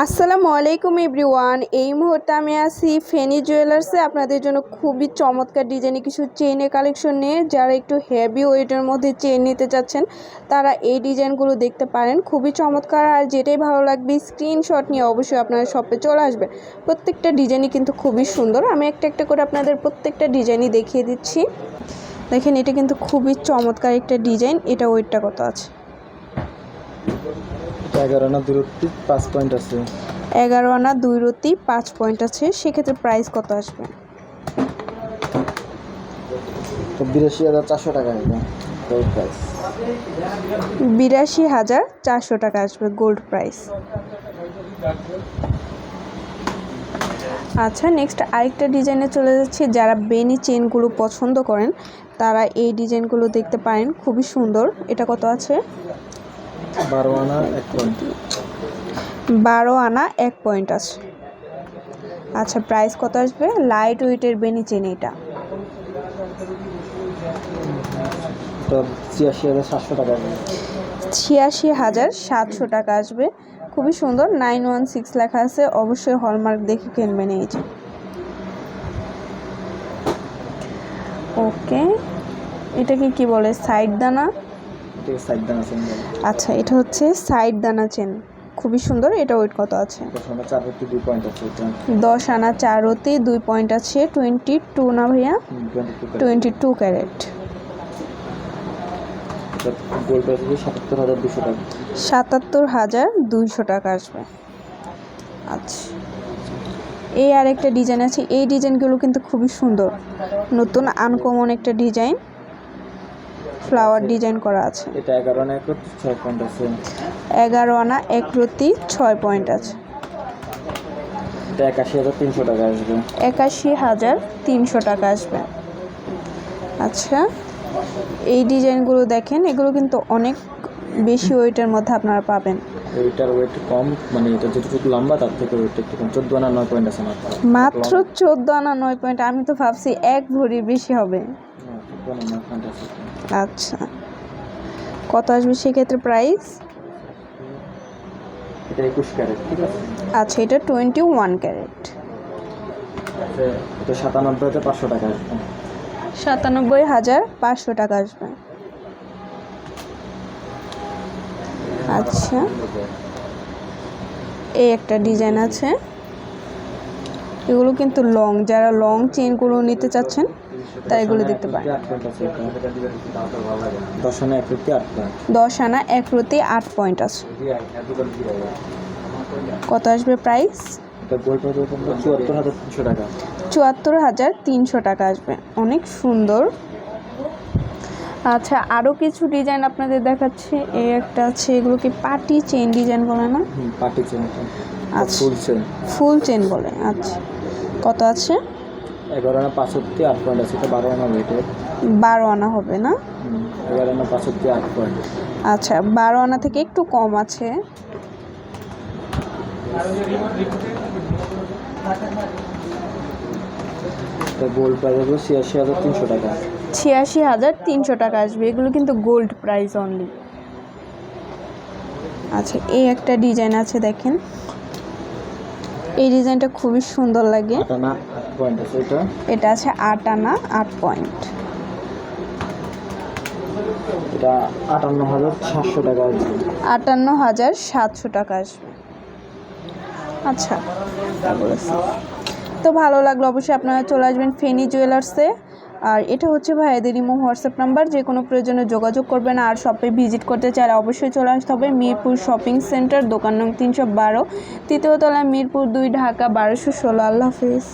আসসালামু আলাইকুম এভরিওয়ান। এই মুহূর্তে আমি আছি ফেনী জুয়েলার্সে আপনাদের জন্য খুবই চমৎকার ডিজাইনে কিছু চেইনের কালেকশন নিয়ে। যারা একটু হেভি ওয়েটের মধ্যে চেইন নিতে চাচ্ছেন তারা এই ডিজাইনগুলো দেখতে পারেন, খুবই চমৎকার। আর যেটাই ভালো লাগবে স্ক্রিনশট নিয়ে অবশ্যই আপনারা শপে চলে আসবেন। প্রত্যেকটা ডিজাইনই কিন্তু খুবই সুন্দর। আমি একটা একটা করে আপনাদের প্রত্যেকটা ডিজাইনই দেখিয়ে দিচ্ছি। দেখেন, এটা কিন্তু খুবই চমৎকার একটা ডিজাইন। এটা ওয়েটটা কত আছে? 11 আনা 2 রতি 5 পয়েন্ট আছে। 11 আনা 2 রতি 5 পয়েন্ট আছে। সেক্ষেত্রে প্রাইস কত আসবে? তো 82,400 টাকা আসবে গোল্ড প্রাইস। 82,400 টাকা আসবে গোল্ড প্রাইস। আচ্ছা, নেক্সট আরেকটা ডিজাইনে চলে যাচ্ছি। যারা বেনি চেনগুলো পছন্দ করেন তারা এই ডিজাইনগুলো দেখতে পারেন, খুবই সুন্দর। এটা কত আছে? 12 আনা 1 পয়েন্ট। 12 আনা 1 পয়েন্ট আছে। আচ্ছা, প্রাইস কত আসবে? লাইট ওয়েটের বেনি চেন এটা। তো 86,700 টাকা আসবে। 86,700 টাকা আসবে। খুবই সুন্দর, 916 লেখা আছে। অবশ্যই হলমার্ক দেখে কিনবেন। এই যে ওকে, এটাকে কি বলে? সাইড দানা। এটা সাইড দানা চেন। আচ্ছা, এটা হচ্ছে সাইড দানা চেন, খুবই সুন্দর। এটা ওয়েট কত আছে? 10 আনা 4 রতি 2 পয়েন্ট আছে। এটা 10 আনা 4 রতি 2 পয়েন্ট আছে। 22 না ভাইয়া? 22 ক্যারেট। এটা গোল্ড প্রাইস হবে 77,200 টাকা। 77,200 টাকা আসবে। আচ্ছা, এই আরেকটা ডিজাইন আছে। এই ডিজাইনগুলো কিন্তু খুবই সুন্দর, নতুন আনকমন একটা ডিজাইন, ফ্লাওয়ার ডিজাইন করা আছে। এটা 11 আনা 1 রতি 6 পয়েন্ট আছে। 11 আনা 1 রতি 6 পয়েন্ট আছে। এটা 81,300 টাকা আসবে। 81,300 টাকা আসবে। আচ্ছা, এই ডিজাইনগুলো দেখেন, এগুলো কিন্তু অনেক বেশি ওয়েটের মধ্যে আপনারা পাবেন। এইটার ওয়েট কম, মানে এটা যতটুকু লম্বা তার থেকে ওয়েট একটু কম। 14 আনা 9 পয়েন্ট আছে মাত্র 14 আনা 9 পয়েন্ট। আমি তো ভাবছি 1 ভরি বেশি হবে। আচ্ছা, কত আসবে সেক্ষেত্রে প্রাইস? এটা 21 ক্যারেট, ঠিক আছে। আচ্ছা, এটা 21 ক্যারেট। এটা 97,500 টাকা আসবে। 97,500 টাকা আসবে। আচ্ছা, এই একটা ডিজাইন আছে। এগুলো কিন্তু লং, যারা লং চেনগুলো নিতে চাচ্ছেন তারা এগুলো দেখতে পারেন। 10 আনা 1 রতি 8 পয়েন্ট। 10 আনা 1 রতি 8 পয়েন্ট আছে। কত আসবে প্রাইস? এটা গোল্ড প্রাইস হবে 74,300 টাকা। 74,300 টাকা আসবে। অনেক সুন্দর। আচ্ছা, আরও কিছু ডিজাইন আপনাদের দেখাচ্ছি। এই একটা আছে, এগুলো কি পার্টি চেন ডিজাইন বলে না? Party chain. আচ্ছা, ফুল চেন। ফুল চেন বলে। আচ্ছা, কত আছে? 11 আনা 5 রতি 8 পয়েন্ট আছে। এটা 12 আনা ওয়েটের। 12 আনা হবে না? 11 আনা 5 রতি 8 পয়েন্ট। আচ্ছা, 12 আনা থেকে একটু কম আছে। এটা গোল্ড প্রাইস হবে 86,300 টাকা। 86,300 টাকা আসবে। এগুলো কিন্তু গোল্ড প্রাইস অনলি। আচ্ছা, এই একটা ডিজাইন আছে, দেখেন। এই ডিজাইনটা খুবই সুন্দর লাগে। 8 আনা 8 পয়েন্ট আছে। এটা আছে 8 আনা 8 পয়েন্ট। এটা 58,700 টাকা আসবে। 58,700 টাকা আসবে। আচ্ছা, তো ভালো লাগলো। অবশ্যই আপনারা চলে আসবেন ফেনী জুয়েলার্সে। আর এটা হচ্ছে ভাইয়াদের ইমো হোয়াটসঅ্যাপ নাম্বার, যে কোনো প্রয়োজনে যোগাযোগ করবেন। আর শপে ভিজিট করতে চাইলে অবশ্যই চলে আসতে হবে মিরপুর শপিং সেন্টার, দোকান নং 312, তৃতীয় তলা, মিরপুর 2, ঢাকা 1216। আল্লাহ হাফেজ।